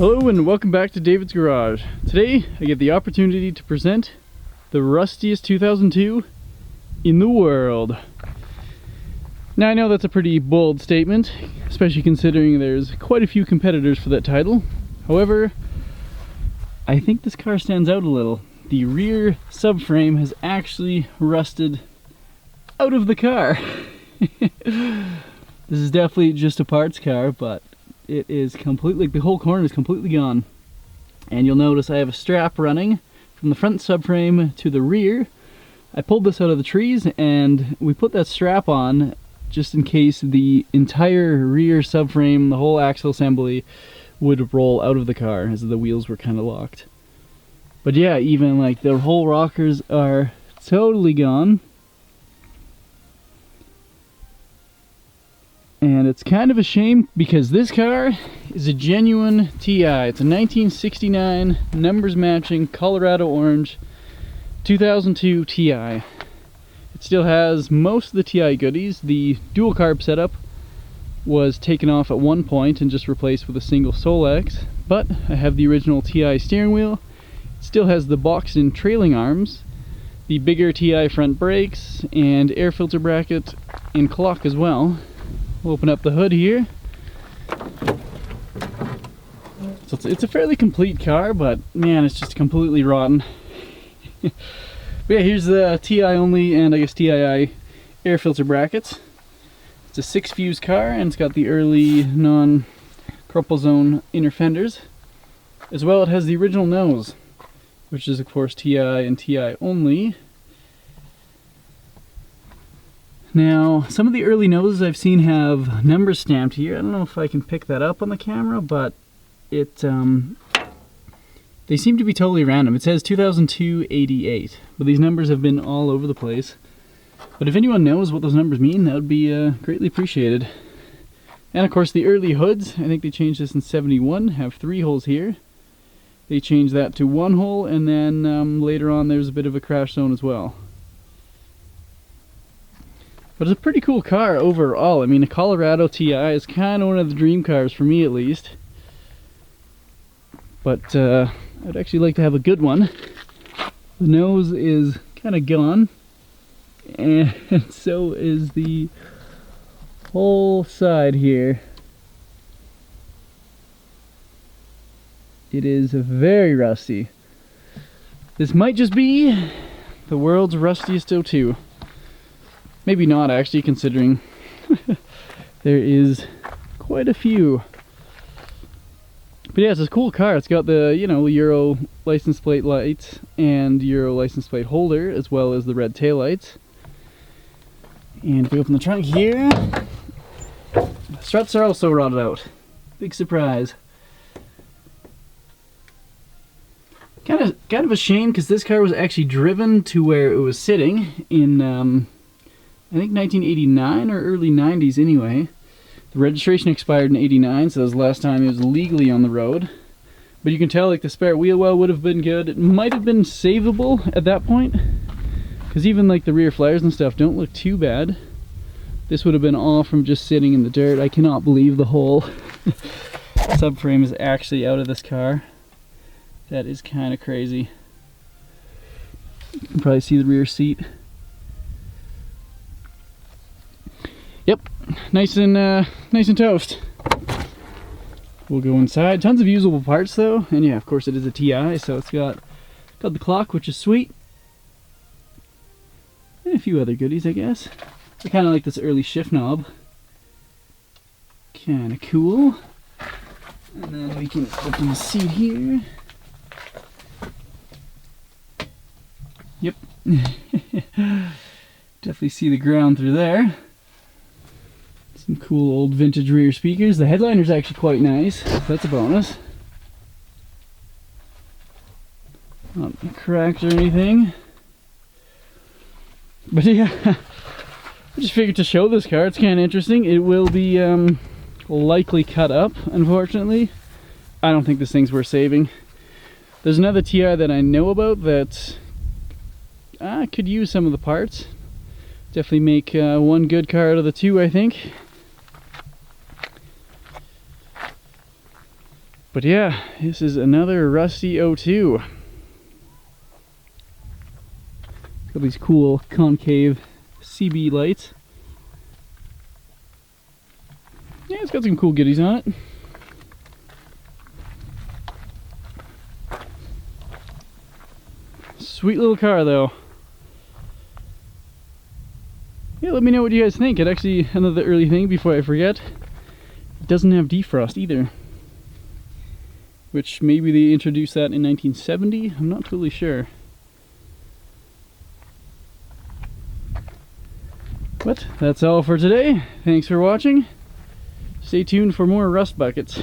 Hello and welcome back to David's Garage. Today I get the opportunity to present the rustiest 2002 in the world. Now I know that's a pretty bold statement, especially considering there's quite a few competitors for that title. However, I think this car stands out a little. The rear subframe has actually rusted out of the car. This is definitely just a parts car, but it is completely, the whole corner is completely gone. And you'll notice I have a strap running from the front subframe to the rear. I pulled this out of the trees and we put that strap on just in case the entire rear subframe, the whole axle assembly, would roll out of the car as the wheels were kind of locked. But yeah, even like the whole rockers are totally gone. And it's kind of a shame because this car is a genuine TI. It's a 1969 numbers matching Colorado orange 2002 TI. It still has most of the TI goodies. The dual carb setup was taken off at one point and just replaced with a single Solex. But I have the original TI steering wheel. It still has the boxed-in trailing arms, the bigger TI front brakes, and air filter bracket and clock as well. We'll open up the hood here. So it's a fairly complete car, but man, it's just completely rotten. But yeah, here's the TI only and I guess TII air filter brackets. It's a 6-fuse car and it's got the early non-crumple zone inner fenders. As well, it has the original nose, which is of course TI and TI only. Now, some of the early noses I've seen have numbers stamped here. I don't know if I can pick that up on the camera, but it they seem to be totally random. It says 2002-88, but these numbers have been all over the place. But if anyone knows what those numbers mean, that would be greatly appreciated. And of course the early hoods, I think they changed this in 71, have 3 holes here. They changed that to 1 hole, and then later on there's a bit of a crash zone as well. But it's a pretty cool car overall. I mean, a Colorado TI is kind of one of the dream cars for me, at least. But I'd actually like to have a good one. The nose is kind of gone, and so is the whole side here. It is very rusty. This might just be the world's rustiest 02. Maybe not actually, considering there is quite a few. But yeah, it's a cool car. It's got the, you know, Euro license plate lights and Euro license plate holder, as well as the red taillights. And if we open the trunk here, the struts are also rotted out. Big surprise. Kind of a shame, because this car was actually driven to where it was sitting in I think 1989 or early 90s anyway. The registration expired in 89, so that was the last time it was legally on the road. But you can tell like the spare wheel well would have been good. It might have been savable at that point, because even like the rear flares and stuff don't look too bad. This would have been all from just sitting in the dirt. I cannot believe the whole subframe is actually out of this car. That is kind of crazy. You can probably see the rear seat. Yep, nice and toast. We'll go inside. Tons of usable parts though, and yeah, of course it is a TI, so it's got the clock, which is sweet, and a few other goodies, I guess. I kind of like this early shift knob. Kind of cool. And then we can open the seat here. Yep. Definitely see the ground through there. Some cool old vintage rear speakers. The headliner's actually quite nice, so that's a bonus. Not cracked or anything. But yeah, I just figured to show this car. It's kind of interesting. It will be likely cut up, unfortunately. I don't think this thing's worth saving. There's another TI that I know about that could use some of the parts. Definitely make one good car out of the two, I think. But yeah, this is another rusty 02. Got these cool concave CB lights. Yeah, it's got some cool goodies on it. Sweet little car though. Yeah, let me know what you guys think. And actually, another early thing before I forget, it doesn't have defrost either. Which maybe they introduced that in 1970, I'm not totally sure. But that's all for today. Thanks for watching. Stay tuned for more rust buckets.